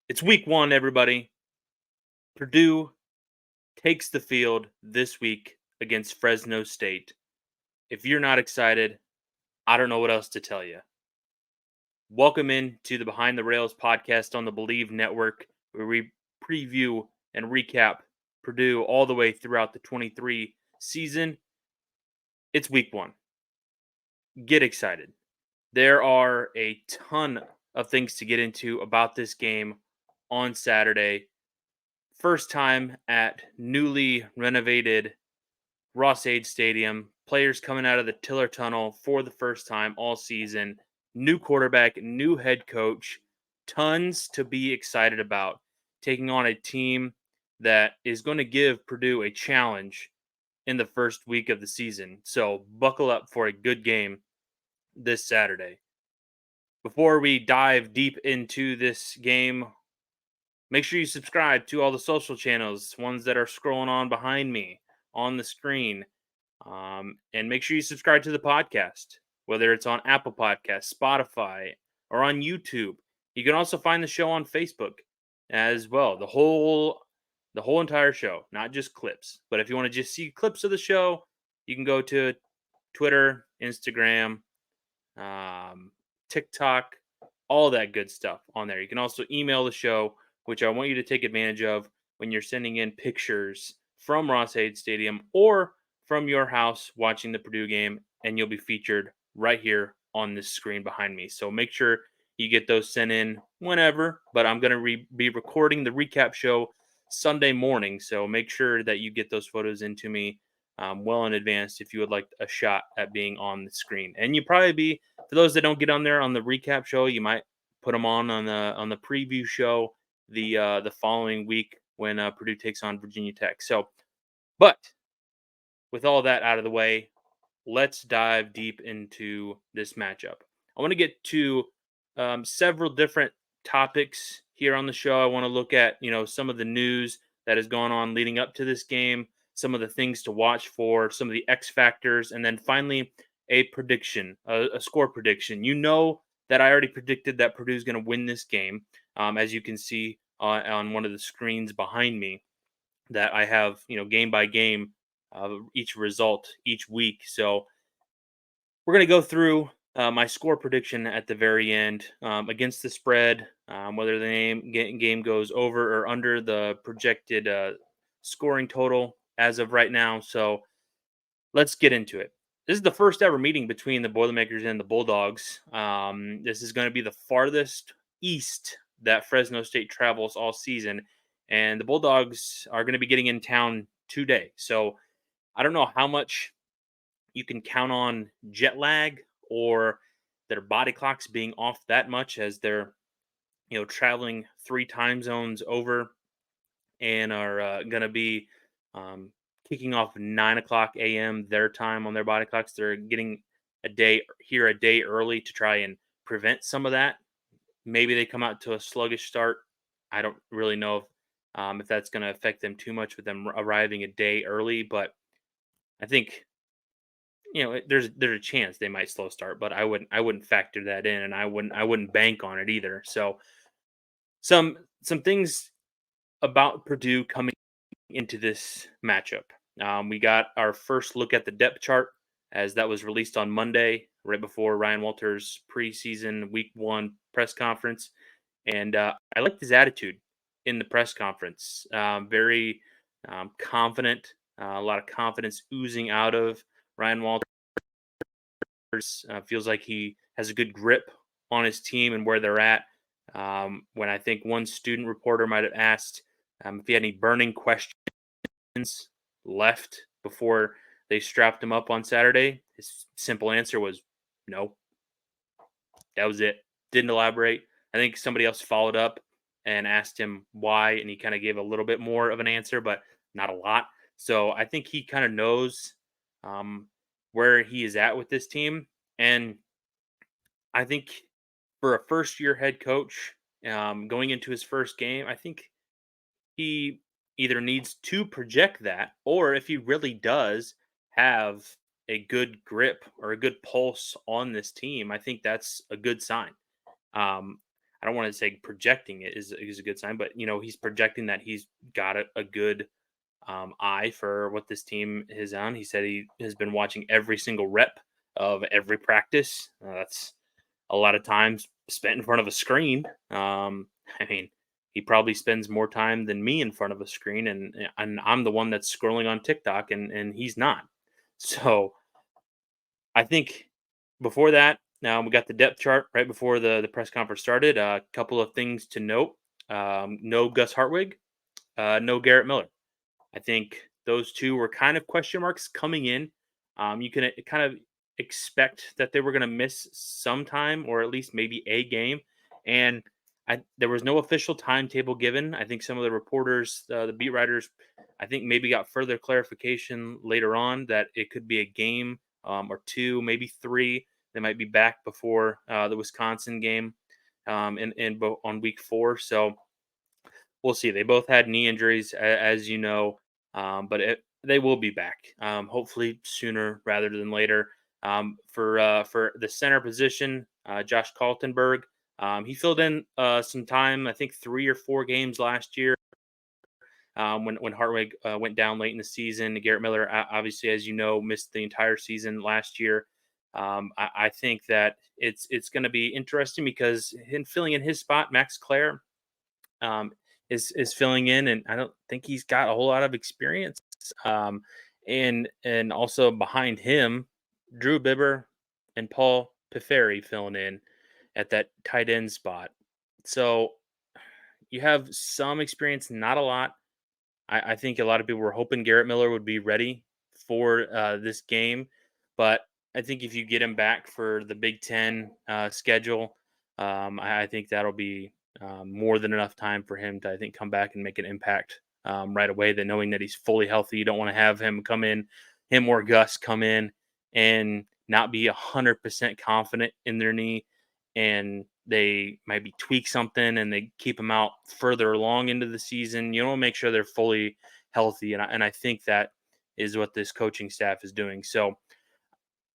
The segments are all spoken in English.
It's week one, everybody. Purdue takes the field this week against Fresno State. If you're not excited, I don't know what else to tell you. Welcome in to the Behind the Rails podcast on the Believe Network, where we preview and recap Purdue all the way throughout the 23 season. It's week one. Get excited. There are a ton of things to get into about this game on Saturday. First time at newly renovated Ross-Ade Stadium. Players coming out of the Tiller Tunnel for the first time all season. New quarterback, new head coach. Tons to be excited about. Taking on a team that is going to give Purdue a challenge in the first week of the season. So buckle up for a good game this Saturday. Before we dive deep into this game, make sure you subscribe to all the social channels, ones that are scrolling on behind me on the screen. And make sure you subscribe to the podcast, whether it's on Apple Podcasts, Spotify, or on YouTube. You can also find the show on Facebook as well. The whole entire show, not just clips. But if you want to just see clips of the show, you can go to Twitter, Instagram, TikTok, all that good stuff on there. You can also email the show, which I want you to take advantage of when you're sending in pictures from Ross-Ade Stadium or from your house watching the Purdue game, and you'll be featured right here on this screen behind me. So make sure you get those sent in whenever, but I'm going to be recording the recap show Sunday morning, so make sure that you get those photos into me well in advance if you would like a shot at being on the screen. And you probably be, for those that don't get on there on the recap show, you might put them on the preview show the following week when Purdue takes on Virginia Tech. So, but with all that out of the way, let's dive deep into this matchup. I want to get to several different topics here on the show. I want to look at some of the news that has gone on leading up to this game, some of the things to watch for, some of the X factors, and then finally a prediction, a score prediction. You know that I already predicted that Purdue is going to win this game, as you can see on one of the screens behind me. That I have, game by game, each result each week. So we're going to go through my score prediction at the very end against the spread, whether the game goes over or under the projected scoring total as of right now. So let's get into it. This is the first ever meeting between the Boilermakers and the Bulldogs. This is going to be the farthest east that Fresno State travels all season, and the Bulldogs are going to be getting in town today. So I don't know how much you can count on jet lag or their body clocks being off that much as they're traveling 3 time zones over and are going to be um, kicking off 9 o'clock a.m. their time on their body clocks. They're getting a day early to try and prevent some of that. Maybe they come out to a sluggish start. I don't really know if that's going to affect them too much with them arriving a day early, but I think there's a chance they might slow start, but I wouldn't factor that in, and I wouldn't bank on it either. So some things about Purdue coming into this matchup. We got our first look at the depth chart as that was released on Monday, right before Ryan Walters' preseason Week 1 press conference, and I liked his attitude in the press conference. Very confident, a lot of confidence oozing out of Ryan Walters. Feels like he has a good grip on his team and where they're at. When I think one student reporter might have asked if he had any burning questions left before they strapped him up on Saturday, his simple answer was no. That was it. Didn't elaborate. I think somebody else followed up and asked him why, and he kind of gave a little bit more of an answer, but not a lot. So I think he kind of knows um, where he is at with this team. And I think for a first year head coach going into his first game, I think he either needs to project that, or if he really does have a good grip or a good pulse on this team, I think that's a good sign. Um, I don't want to say projecting it is a good sign, but he's projecting that he's got a good eye for what this team is on. He said he has been watching every single rep of every practice. That's a lot of times spent in front of a screen. I mean, he probably spends more time than me in front of a screen, and I'm the one that's scrolling on TikTok, and he's not. So I think before that, now we got the depth chart right before the press conference started. A couple of things to note: no Gus Hartwig, no Garrett Miller. I think those two were kind of question marks coming in. You can kind of expect that they were going to miss some time or at least maybe a game. And there was no official timetable given. I think some of the reporters, the beat writers, I think maybe got further clarification later on that it could be a game or two, maybe three. They might be back before the Wisconsin game on week 4. So we'll see. They both had knee injuries, as you know, but they will be back. Hopefully sooner rather than later. For the center position, Josh Kaltenberg, he filled in some time. I think 3 or 4 games last year when Hartwig went down late in the season. Garrett Miller, obviously, as you know, missed the entire season last year. I think that it's going to be interesting because in filling in his spot, Max Clare um, is filling in, and I don't think he's got a whole lot of experience. Um, and also behind him, Drew Bibber and Paul Pifferi filling in at that tight end spot. So you have some experience, not a lot. I think a lot of people were hoping Garrett Miller would be ready for this game, but I think if you get him back for the Big Ten schedule, I think that'll be more than enough time for him to, I think, come back and make an impact right away. That knowing that he's fully healthy, you don't want to have him or Gus come in and not be 100% confident in their knee, and they maybe tweak something and they keep them out further along into the season. You want to make sure they're fully healthy, and I think that is what this coaching staff is doing. So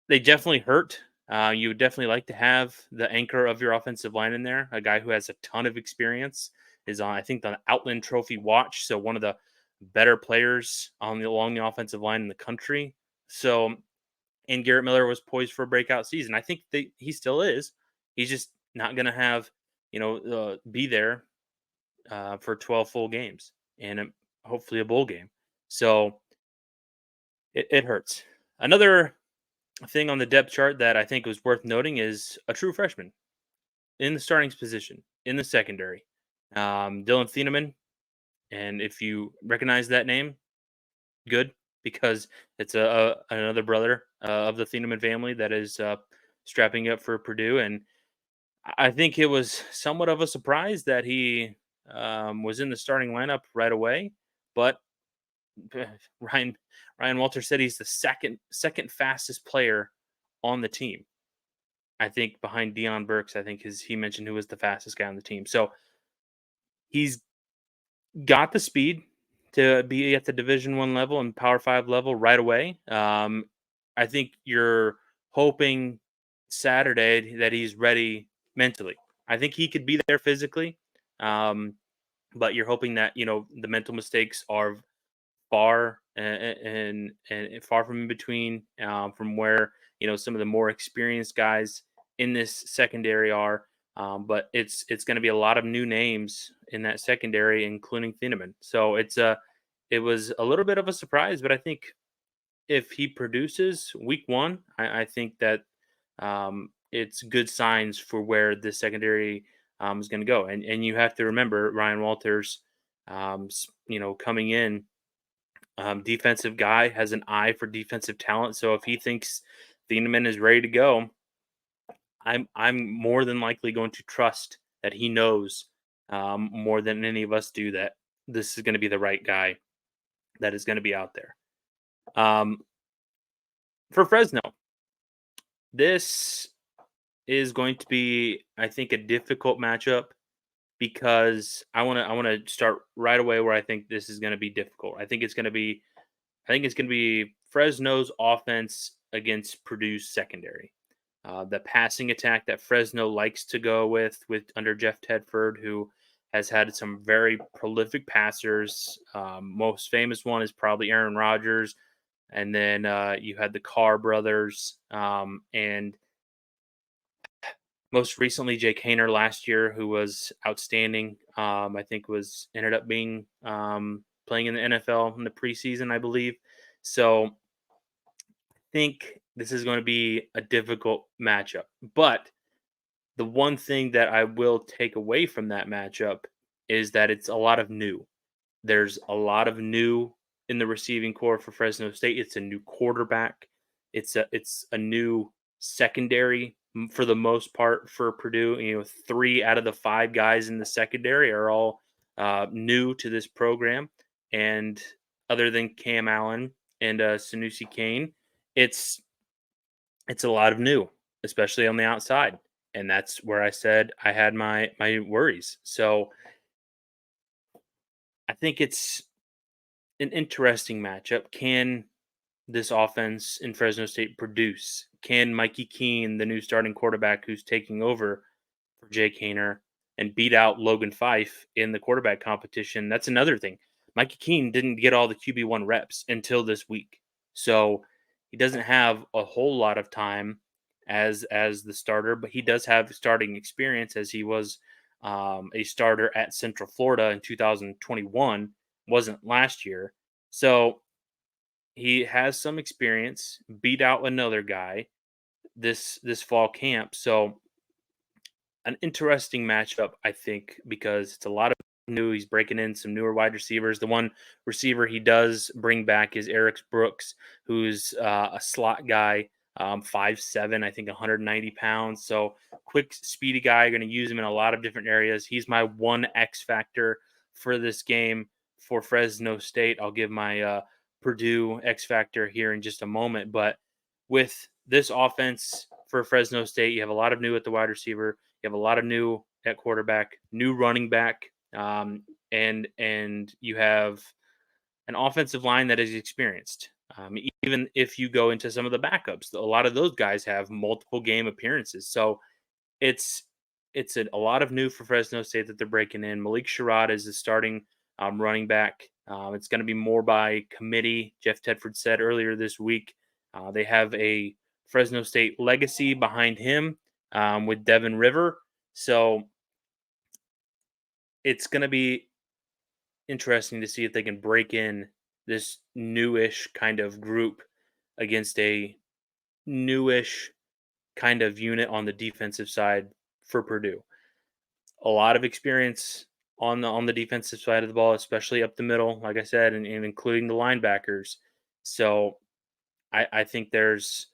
they definitely hurt. You would definitely like to have the anchor of your offensive line in there, a guy who has a ton of experience, is on, I think, the Outland Trophy watch. So one of the better players along the offensive line in the country. So, and Garrett Miller was poised for a breakout season. I think he still is. He's just not going to have, be there for 12 full games and hopefully a bowl game. So it hurts. Another thing on the depth chart that I think was worth noting is a true freshman in the starting position in the secondary, Dylan Thieneman. And if you recognize that name, good, because it's another brother of the Thieneman family that is strapping up for Purdue. And I think it was somewhat of a surprise that he was in the starting lineup right away. But Ryan Ryan Walter said he's the second fastest player on the team. I think behind Deion Burks, I think he mentioned who was the fastest guy on the team. So he's got the speed to be at the Division 1 level and Power 5 level right away. I think you're hoping Saturday that he's ready mentally. I think he could be there physically, but you're hoping that the mental mistakes are far and far from in between from where some of the more experienced guys in this secondary are. But it's going to be a lot of new names in that secondary, including Thieneman. So it was a little bit of a surprise, but I think if he produces week 1, I think that it's good signs for where this secondary is going to go. And you have to remember Ryan Walters, coming in, defensive guy, has an eye for defensive talent. So if he thinks Thieneman is ready to go, I'm more than likely going to trust that he knows more than any of us do that this is going to be the right guy that is going to be out there. For Fresno, this is going to be, I think, a difficult matchup because I want to start right away where I think this is going to be difficult. I think it's going to be Fresno's offense against Purdue's secondary. the passing attack that Fresno likes to go with under Jeff Tedford, who has had some very prolific passers. Most famous one is probably Aaron Rodgers, and then you had the Carr brothers, and most recently Jake Hayner last year, who was outstanding. I think was ended up being playing in the NFL in the preseason, I believe. So I think this is going to be a difficult matchup. But the one thing that I will take away from that matchup is that it's a lot of new. There's a lot of new in the receiving core for Fresno State. It's a new quarterback. It's a new secondary for the most part for Purdue. You know, 3 out of the 5 guys in the secondary are all new to this program, and other than Cam Allen and Sanusi Kane, it's it's a lot of new, especially on the outside, and that's where I said I had my worries. So I think it's an interesting matchup. Can this offense in Fresno State produce? Can Mikey Keene, the new starting quarterback who's taking over for Jake Hayner, and beat out Logan Fife in the quarterback competition? That's another thing. Mikey Keene didn't get all the QB1 reps until this week. So he doesn't have a whole lot of time as the starter, but he does have starting experience as he was a starter at Central Florida in 2021, wasn't last year. So he has some experience, beat out another guy this fall camp. So an interesting matchup, I think, because it's a lot of new. He's breaking in some newer wide receivers. The one receiver he does bring back is Eric Brooks, who's a slot guy, 5'7", I think 190 pounds. So quick, speedy guy. Going to use him in a lot of different areas. He's my one X factor for this game for Fresno State. I'll give my Purdue X factor here in just a moment. But with this offense for Fresno State, you have a lot of new at the wide receiver. You have a lot of new at quarterback, new running back, and you have an offensive line that is experienced. Even if you go into some of the backups, a lot of those guys have multiple game appearances. So it's a lot of new for Fresno State that they're breaking in. Malik Sherrod is the starting running back. It's going to be more by committee. Jeff Tedford said earlier this week they have a Fresno State legacy behind him with Devin River. So it's going to be interesting to see if they can break in this newish kind of group against a newish kind of unit on the defensive side for Purdue. A lot of experience on the defensive side of the ball, especially up the middle, like I said, and including the linebackers. So I think there's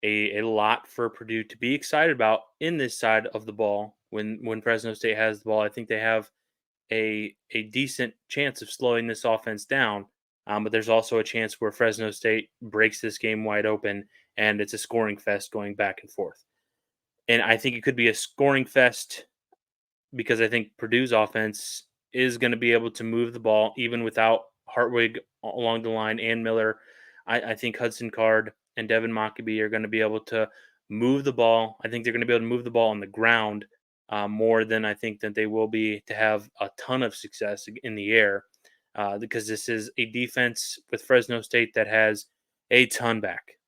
a lot for Purdue to be excited about in this side of the ball when Fresno State has the ball. I think they have a decent chance of slowing this offense down. But there's also a chance where Fresno State breaks this game wide open and it's a scoring fest going back and forth. And I think it could be a scoring fest because I think Purdue's offense is going to be able to move the ball even without Hartwig along the line and Miller. I think Hudson Card and Devin Mockabee are going to be able to move the ball. I think they're going to be able to move the ball on the ground more than I think that they will be to have a ton of success in the air because this is a defense with Fresno State that has a ton back.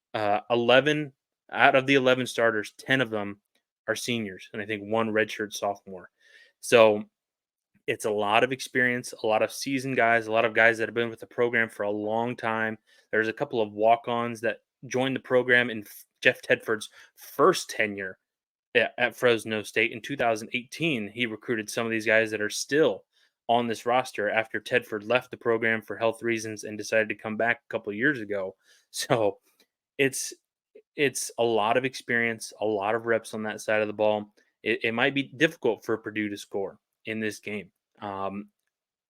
11 out of the 11 starters, 10 of them are seniors, and I think one redshirt sophomore. So it's a lot of experience, a lot of seasoned guys, a lot of guys that have been with the program for a long time. There's a couple of walk-ons that joined the program in Jeff Tedford's first tenure at Fresno State in 2018. He recruited some of these guys that are still on this roster after Tedford left the program for health reasons and decided to come back a couple of years ago. So it's a lot of experience, a lot of reps on that side of the ball. It might be difficult for Purdue to score in this game,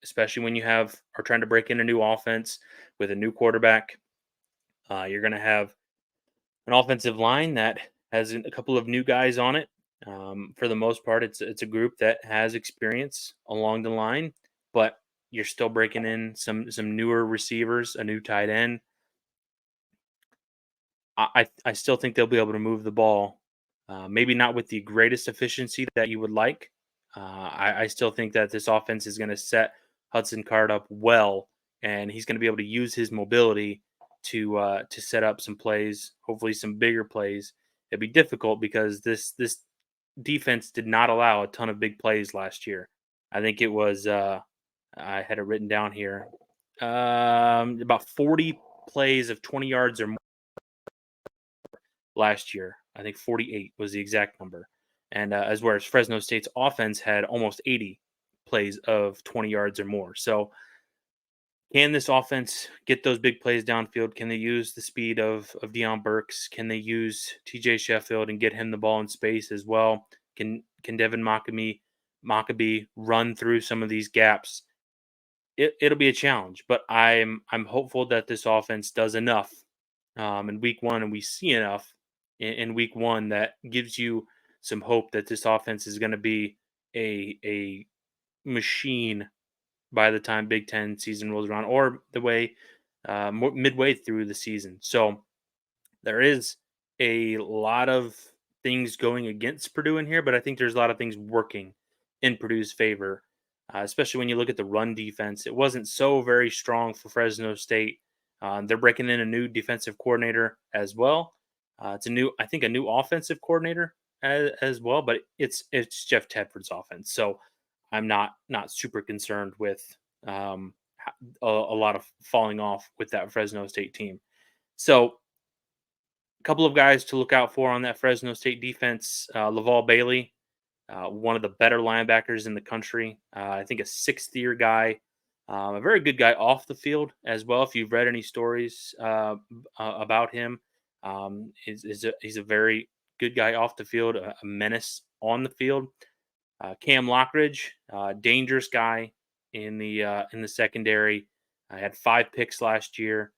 especially when you are trying to break in a new offense with a new quarterback. You're going to have an offensive line that has a couple of new guys on it. For the most part, it's a group that has experience along the line, but you're still breaking in some newer receivers, a new tight end. I still think they'll be able to move the ball Maybe not with the greatest efficiency that you would like. I still think that this offense is going to set Hudson Card up well, and he's going to be able to use his mobility to set up some plays, hopefully some bigger plays. It'd be difficult because this defense did not allow a ton of big plays last year. I think it was I had it written down here, about 40 plays of 20 yards or more last year. I think 48 was the exact number. And as whereas Fresno State's offense had almost 80 plays of 20 yards or more. So can this offense get those big plays downfield? Can they use the speed of Deion Burks? Can they use TJ Sheffield and get him the ball in space as well? Can Devin Maccabee run through some of these gaps? It'll be a challenge, but I'm hopeful that this offense does enough in week one, and we see enough in week one that gives you some hope that this offense is going to be a machine by the time Big Ten season rolls around, or the way midway through the season. So there is a lot of things going against Purdue in here, but I think there's a lot of things working in Purdue's favor, especially when you look at the run defense. It wasn't so very strong for Fresno State. They're breaking in a new defensive coordinator as well. It's I think, a new offensive coordinator as well, but it's Jeff Tedford's offense, so I'm not super concerned with a lot of falling off with that Fresno State team. So a couple of guys to look out for on that Fresno State defense: Laval Bailey, one of the better linebackers in the country. I think a sixth-year guy, a very good guy off the field as well. If you've read any stories about him, he's a very good guy off the field, a menace on the field. Cam Lockridge, dangerous guy in the secondary. I had 5 picks last year.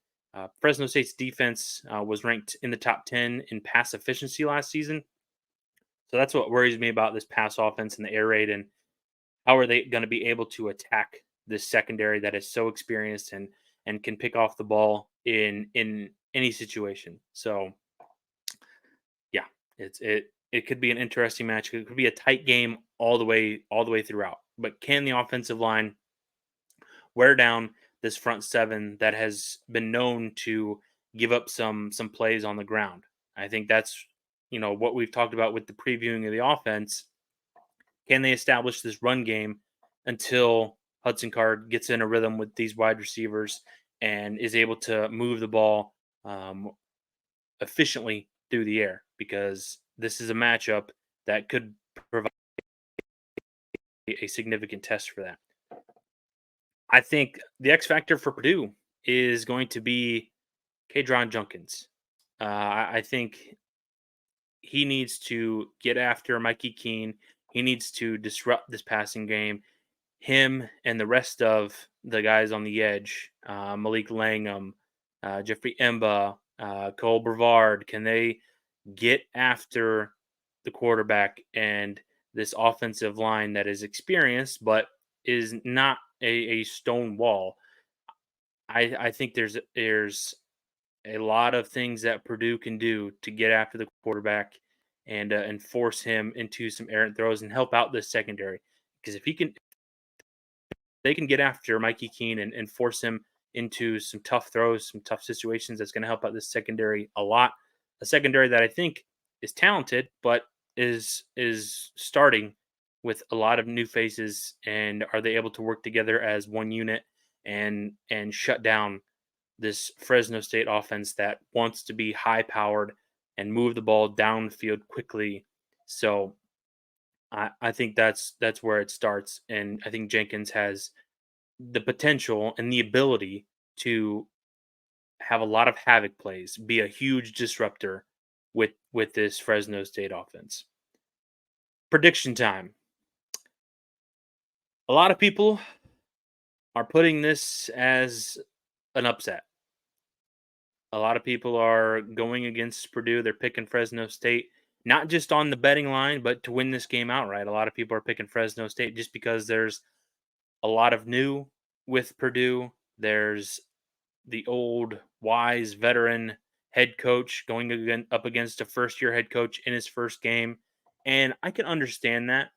Fresno State's defense was ranked in the top 10 in pass efficiency last season. So that's what worries me about this pass offense and the air raid, and how are they going to be able to attack this secondary that is so experienced and can pick off the ball in any situation. So yeah, it could be an interesting match. It could be a tight game all the way throughout. But can the offensive line wear down this front seven that has been known to give up some plays on the ground? I think that's what we've talked about with the previewing of the offense. Can they establish this run game until Hudson Card gets in a rhythm with these wide receivers and is able to move the ball um, efficiently through the air? Because this is a matchup that could provide a significant test for that. I think the X factor for Purdue is going to be Kadron Junkins. I think he needs to get after Mikey Keene. He needs to disrupt this passing game. Him and the rest of the guys on the edge, Malik Langham, Jeffrey Emba, Cole Brevard, can they get after the quarterback and this offensive line that is experienced but is not a stone wall? I think there's a lot of things that Purdue can do to get after the quarterback and force him into some errant throws and help out this secondary. Because if they can get after Mikey Keene and force him into some tough throws, some tough situations, that's going to help out this secondary a lot. A secondary that I think is talented, but is starting with a lot of new faces. And are they able to work together as one unit and shut down this Fresno State offense that wants to be high powered and move the ball downfield quickly? So I think that's where it starts, and I think Jenkins has the potential and the ability to have a lot of havoc plays, be a huge disruptor with this Fresno State offense. Prediction time. A lot of people are putting this as an upset. A lot of people are going against Purdue. They're picking Fresno State, not just on the betting line, but to win this game outright. A lot of people are picking Fresno State just because there's a lot of new with Purdue. There's the old wise veteran head coach going up against a first year head coach in his first game. And I can understand that.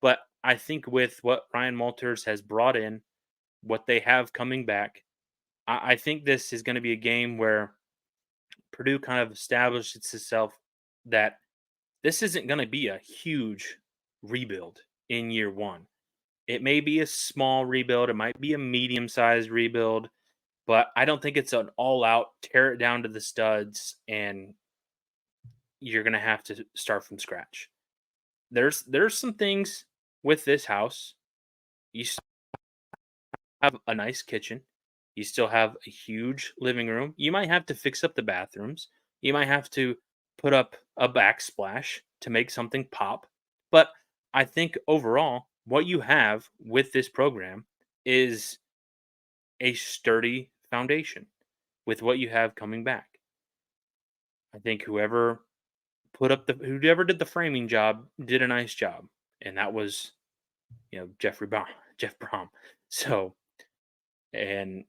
But I think with what Ryan Walters has brought in, what they have coming back, I think this is going to be a game where Purdue kind of establishes itself that this isn't going to be a huge rebuild in year one. It may be a small rebuild, it might be a medium sized rebuild, but I don't think it's an all out tear it down to the studs and you're going to have to start from scratch. There's some things with this house. You have a nice kitchen. You still have a huge living room. You might have to fix up the bathrooms. You might have to put up a backsplash to make something pop. But I think overall, what you have with this program is a sturdy foundation with what you have coming back. I think whoever did the framing job did a nice job. And that was, Jeff Brom. So, and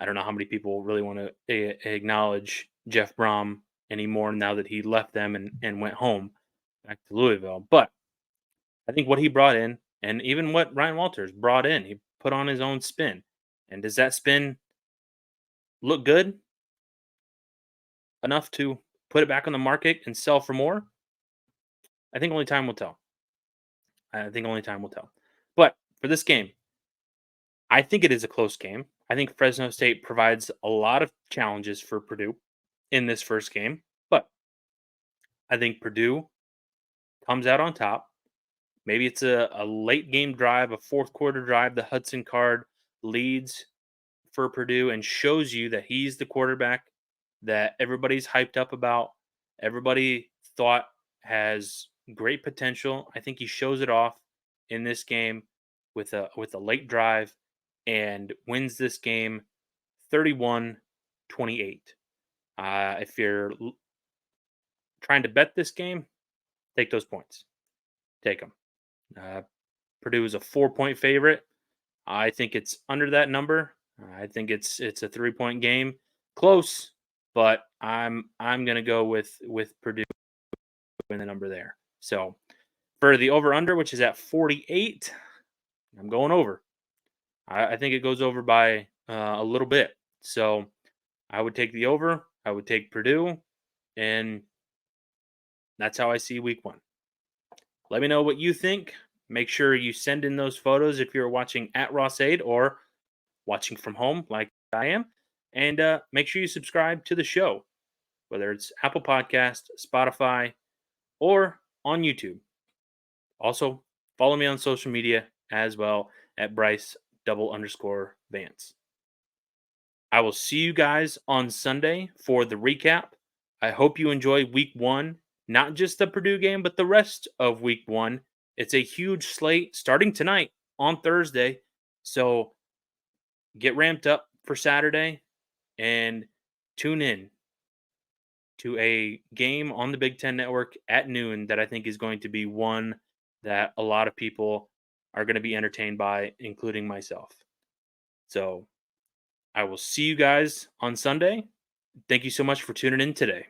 I don't know how many people really want to acknowledge Jeff Brom anymore now that he left them and went home back to Louisville. But I think what he brought in, and even what Ryan Walters brought in, he put on his own spin. And does that spin look good enough to put it back on the market and sell for more? I think only time will tell. I think only time will tell. But for this game, I think it is a close game. I think Fresno State provides a lot of challenges for Purdue in this first game, but I think Purdue comes out on top. Maybe it's a late game drive, a fourth quarter drive. The Hudson Card leads for Purdue and shows you that he's the quarterback that everybody's hyped up about. Everybody thought has great potential. I think he shows it off in this game with a late drive and wins this game 31-28. If you're trying to bet this game, take those points. Take them. Purdue is a 4-point favorite. I think it's under that number. I think it's a 3-point game. Close, but I'm gonna go with Purdue in the number there. So for the over under, which is at 48, I'm going over. I think it goes over by a little bit. So I would take the over. I would take Purdue, and that's how I see week one. Let me know what you think. Make sure you send in those photos if you're watching at Ross8 or watching from home like I am. And make sure you subscribe to the show, whether it's Apple Podcast, Spotify, or on YouTube. Also, follow me on social media as well at Brice_Vance. I will see you guys on Sunday for the recap. I hope you enjoy week one, not just the Purdue game, but the rest of week one. It's a huge slate starting tonight on Thursday. So get ramped up for Saturday and tune in to a game on the Big Ten Network at noon that I think is going to be one that a lot of people are going to be entertained by, including myself. So I will see you guys on Sunday. Thank you so much for tuning in today.